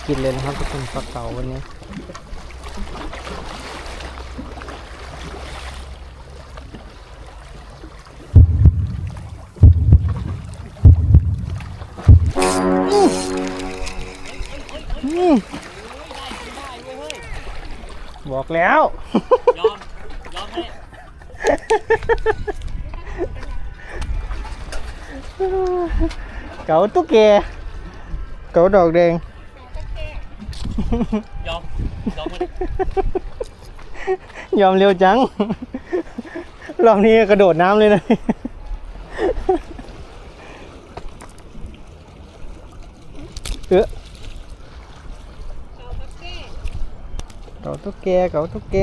กินเลยนะครับทุกคนปลาเก๋าวันนี้บอกแล้วยอมให้เก๋าตุ๊กแกเก๋าดอกแดงยอมเร็วจังรอบนี้กระโดดน้ำเลยนะเก๋าตุ๊กแก